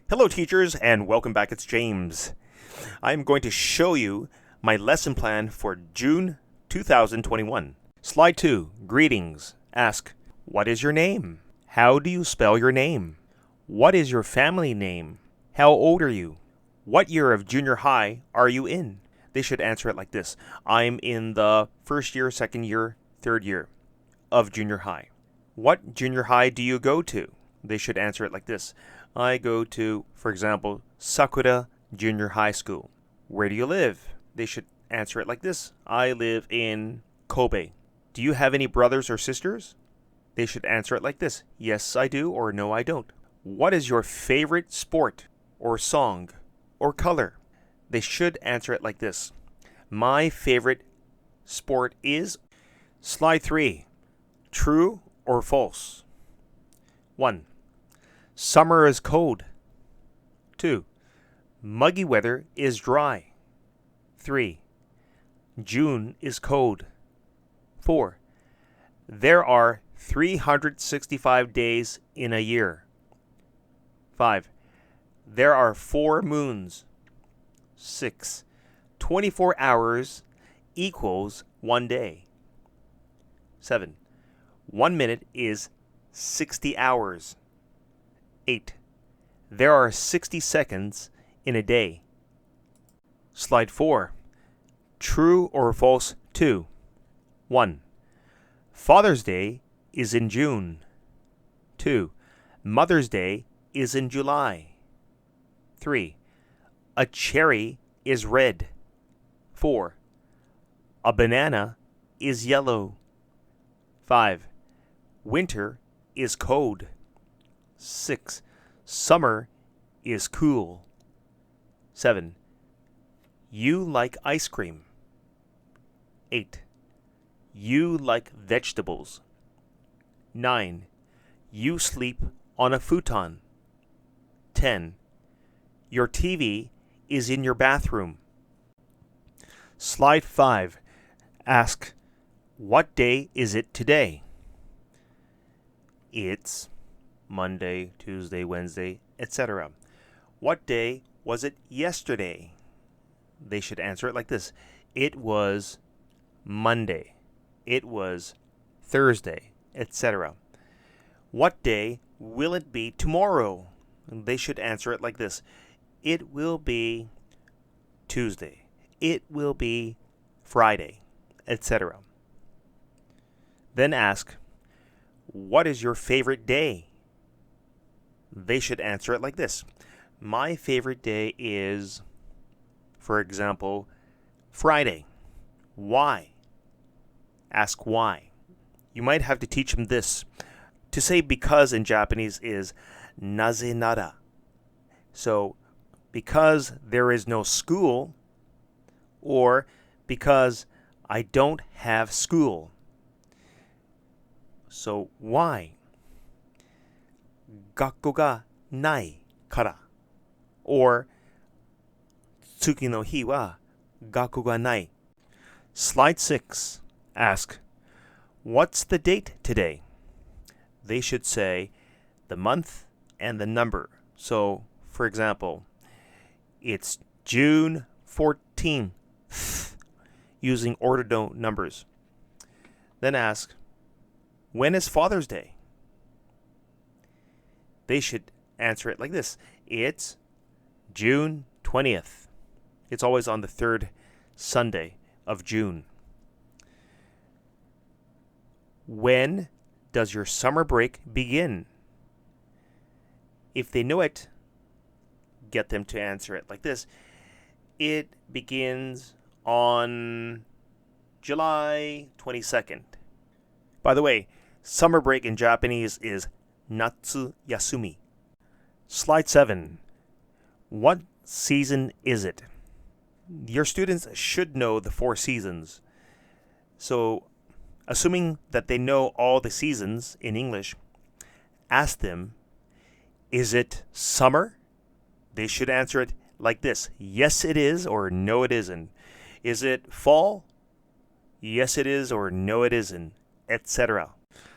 Hello teachers and welcome back. It's James. I'm going to show you my lesson plan for June 2021. Slide 2, greetings. Ask, what is your name? How do you spell your name? What is your family name? How old are you? What year of junior high are you in? They should answer it like this. I'm in the first year, second year, third year of junior high. What junior high do you go to? They should answer it like this. I go to, for example, Sakura Junior High School. Where do you live? They should answer it like this. I live in Kobe. Do you have any brothers or sisters? They should answer it like this. Yes, I do, or no, I don't. What is your favorite sport or song or color? They should answer it like this. My favorite sport is... Slide 3. True or false? 1. Summer is cold. 2. Muggy weather is dry. 3. June is cold. 4. There are 365 days in a year. 5. There are 4 moons. 6. 24 hours equals 1 day. 7. 1 minute is 60 hours. 8. There are 60 seconds in a day. Slide 4. True or false 2. 1. Father's Day is in June. 2. Mother's Day is in July. 3. A cherry is red. 4. A banana is yellow. 5. Winter is cold. 6. Summer is cool. 7. You like ice cream. 8. You like vegetables. 9. You sleep on a futon. 10. Your TV is in your bathroom. Slide 5. Ask, what day is it today? It's Monday, Tuesday, Wednesday, etc. What day was it yesterday? They should answer it like this. It was Monday. It was Thursday, etc. What day will it be tomorrow? They should answer it like this. It will be Tuesday. It will be Friday, etc. Then ask, what is your favorite day? They should answer it like this. My favorite day is, for example, Friday. Why? Ask why. You might have to teach them this. To say because in Japanese is naze nara. So, because there is no school, or because I don't have school. So, why? 学校がないから or 次の日は学校がない Slide 6. Ask, what's the date today? They should say the month and the number. So, for example, it's June 14th using ordinal numbers. Then ask, when is Father's Day? They should answer it like this. It's June 20th. It's always on the third Sunday of June. When does your summer break begin? If they know it, get them to answer it like this. It begins on July 22nd. By the way, summer break in Japanese is Natsu Yasumi. Slide 7. What season is it? Your students should know the 4 seasons. So, assuming that they know all the seasons in English, ask them, is it summer? They should answer it like this. Yes, it is, or no, it isn't. Is it fall? Yes, it is, or no, it isn't, etc.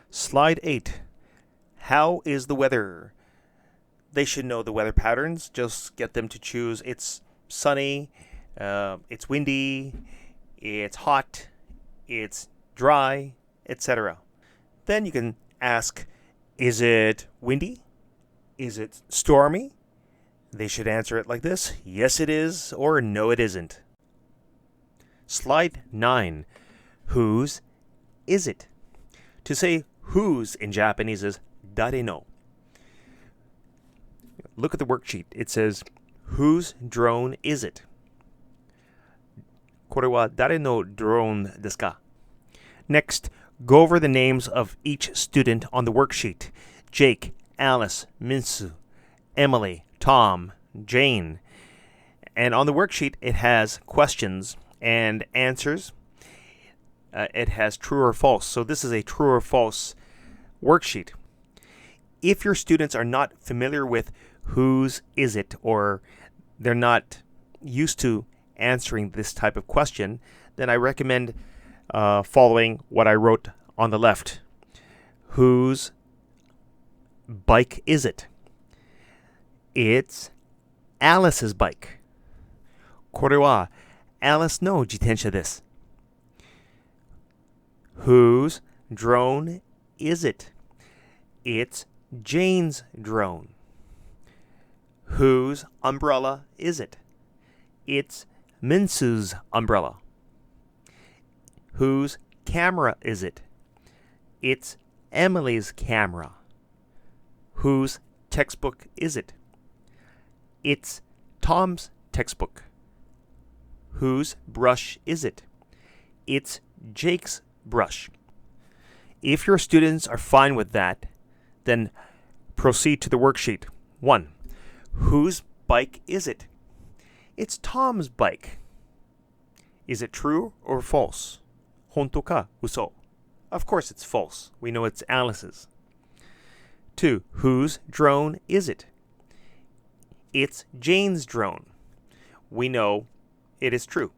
Slide 8. How is the weather? They should know the weather patterns. Just get them to choose it's sunny, it's windy, it's hot, it's dry, etc. Then you can ask, is it windy? Is it stormy? They should answer it like this: yes it is, or no it isn't. Slide 9. Whose is it? To say whose in Japanese is dare no. Look at the worksheet. It says, whose drone is it? これは誰の drone ですか? Next, go over the names of each student on the worksheet. Jake, Alice, Minsu, Emily, Tom, Jane. And on the worksheet, it has questions and answers. It has true or false. So this is a true or false worksheet. If your students are not familiar with whose is it, or they're not used to answering this type of question, then I recommend following what I wrote on the left. Whose bike is it? It's Alice's bike. これは Alice の自転車です。Whose drone is it? It's Jane's drone. Whose umbrella is it? It's Minsu's umbrella. Whose camera is it? It's Emily's camera. Whose textbook is it? It's Tom's textbook. Whose brush is it? It's Jake's brush. If your students are fine with that, then proceed to the worksheet. 1. Whose bike is it? It's Tom's bike. Is it true or false? 本当か嘘? Of course it's false. We know it's Alice's. 2. Whose drone is it? It's Jane's drone. We know it is true.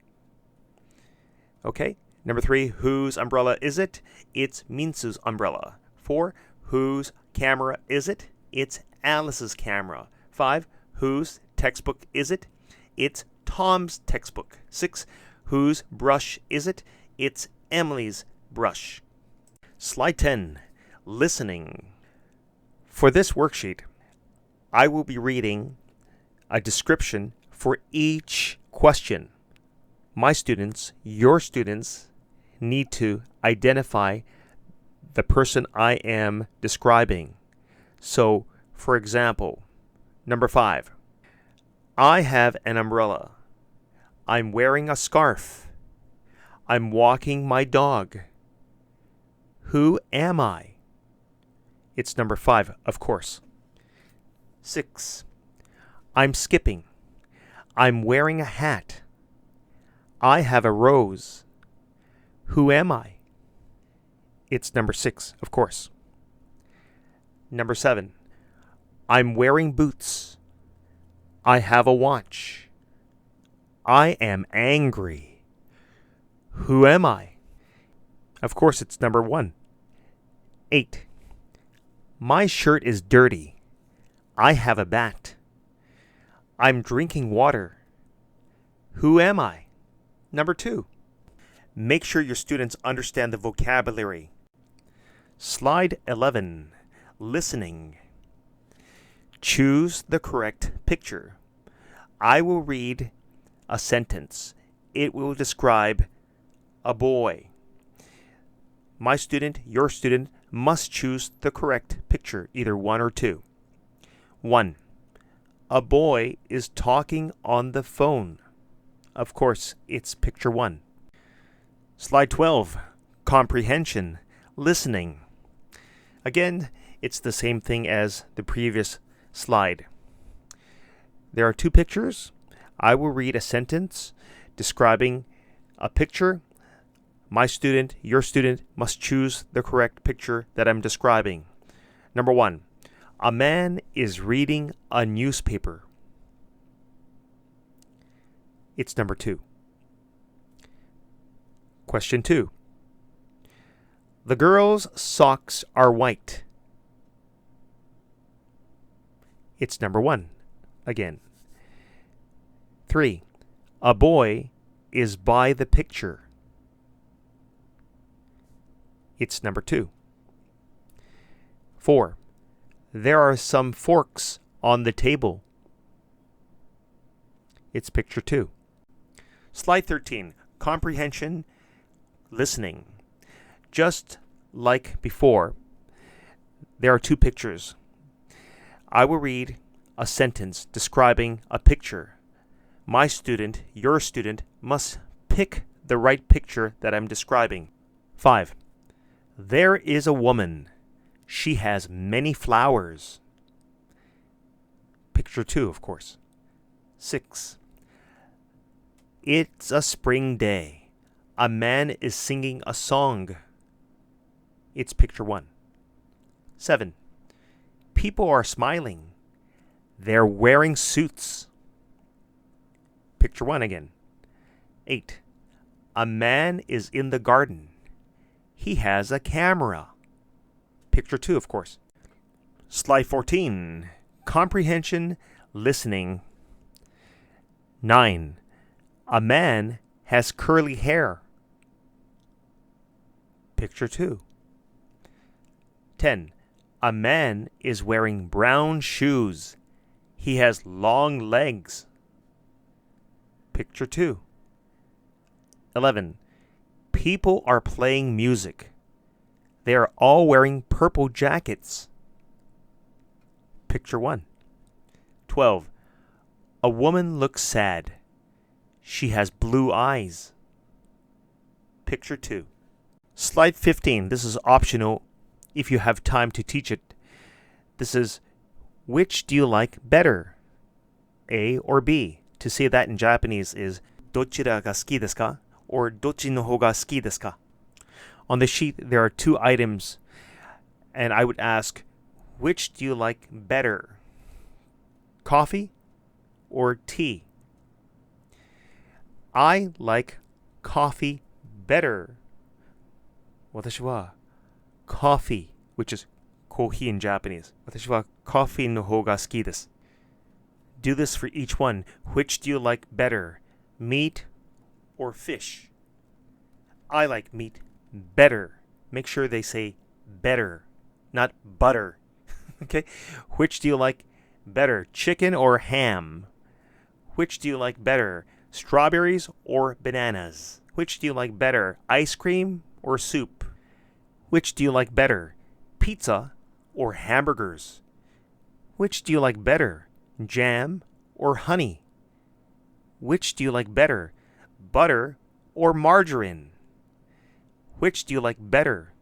Okay. Number 3. Whose umbrella is it? It's Minsu's umbrella. 4. Whose camera is it? It's Alice's camera. 5. Whose textbook is it? It's Tom's textbook. 6. Whose brush is it? It's Emily's brush. Slide 10. Listening. For this worksheet, I will be reading a description for each question. My students, your students, need to identify the person I am describing. So, for example, number 5. I have an umbrella. I'm wearing a scarf. I'm walking my dog. Who am I? It's number 5, of course. 6. I'm skipping. I'm wearing a hat. I have a rose. Who am I? It's number 6, of course. Number 7. I'm wearing boots. I have a watch. I am angry. Who am I? Of course, it's number 1. 8. My shirt is dirty. I have a bat. I'm drinking water. Who am I? Number 2. Make sure your students understand the vocabulary. Slide 11. Listening. Choose the correct picture. I will read a sentence. It will describe a boy. My student, your student, must choose the correct picture, either 1 or 2. 1. A boy is talking on the phone. Of course, it's picture 1. Slide 12. Comprehension. Listening. Again, it's the same thing as the previous slide. There are 2 pictures. I will read a sentence describing a picture. My student, your student, must choose the correct picture that I'm describing. Number 1. A man is reading a newspaper. It's number 2. Question 2. The girl's socks are white. It's number 1 again. 3. A boy is by the picture. It's number 2. 4. There are some forks on the table. It's picture 2. Slide 13. Comprehension, listening. Just like before, there are 2 pictures. I will read a sentence describing a picture. My student, your student, must pick the right picture that I'm describing. 5. There is a woman. She has many flowers. Picture 2, of course. 6. It's a spring day. A man is singing a song. It's picture 1. 7. People are smiling. They're wearing suits. Picture 1 again. 8. A man is in the garden. He has a camera. Picture 2, of course. Slide 14. Comprehension, listening. 9. A man has curly hair. Picture 2. 10. A man is wearing brown shoes. He has long legs. Picture 2. 11. People are playing music. They are all wearing purple jackets. Picture 1. 12. A woman looks sad. She has blue eyes. Picture 2. Slide 15. This is optional if you have time to teach it. This is, which do you like better? A or B? To say that in Japanese is, どちらが好きですか? Or どっちの方が好きですか? On the sheet, there are 2 items, and I would ask, which do you like better? Coffee or tea? I like coffee better. 私は coffee, which is コーヒー in Japanese. 私は coffee の方が好きです. Do this for each one. Which do you like better? Meat or fish? I like meat better. Make sure they say better, not butter. Okay? Which do you like better? Chicken or ham? Which do you like better? Strawberries or bananas? Which do you like better? Ice cream or soup? Which do you like better? Pizza or hamburgers? Which do you like better? Jam or honey? Which do you like better? Butter or margarine? Which do you like better?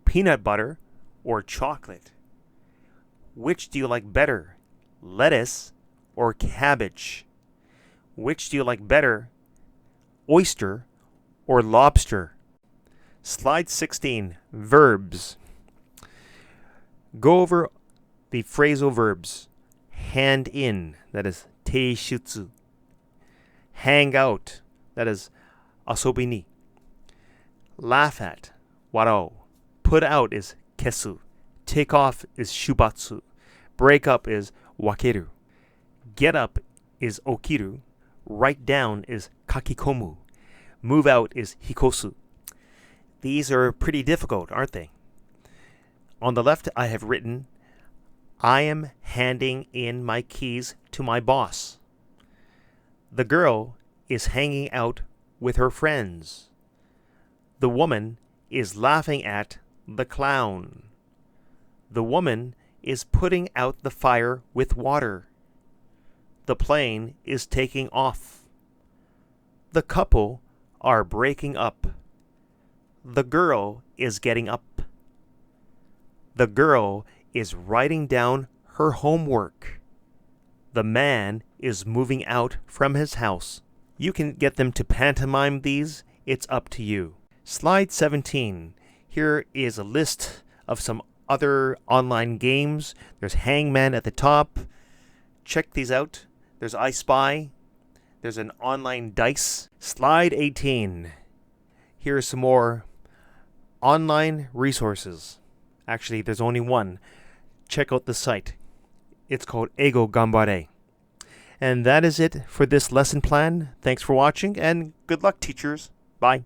Peanut butter or chocolate? Which do you like better? Lettuce or cabbage? Which do you like better? Oyster or lobster? Slide 16. Verbs. Go over the phrasal verbs. Hand in, that is 提出. Hang out, that is 遊びに. Laugh at, 笑う. Put out is 消す. Take off is 出発. Break up is 分ける. Get up is 起きる. Write down is 書き込む. Move out is 引っ越す. These are pretty difficult, aren't they? On the left, I have written, I am handing in my keys to my boss. The girl is hanging out with her friends. The woman is laughing at the clown. The woman is putting out the fire with water. The plane is taking off. The couple are breaking up. The girl is getting up. The girl is writing down her homework. The man is moving out from his house. You can get them to pantomime these. It's up to you. Slide 17. Here is a list of some other online games. There's Hangman at the top. Check these out. There's I Spy. There's an online dice. Slide 18. Here are some more online resources. Actually, there's only one. Check out the site. It's called Eigo Gambare. And that is it for this lesson plan. Thanks for watching, and good luck, teachers. Bye.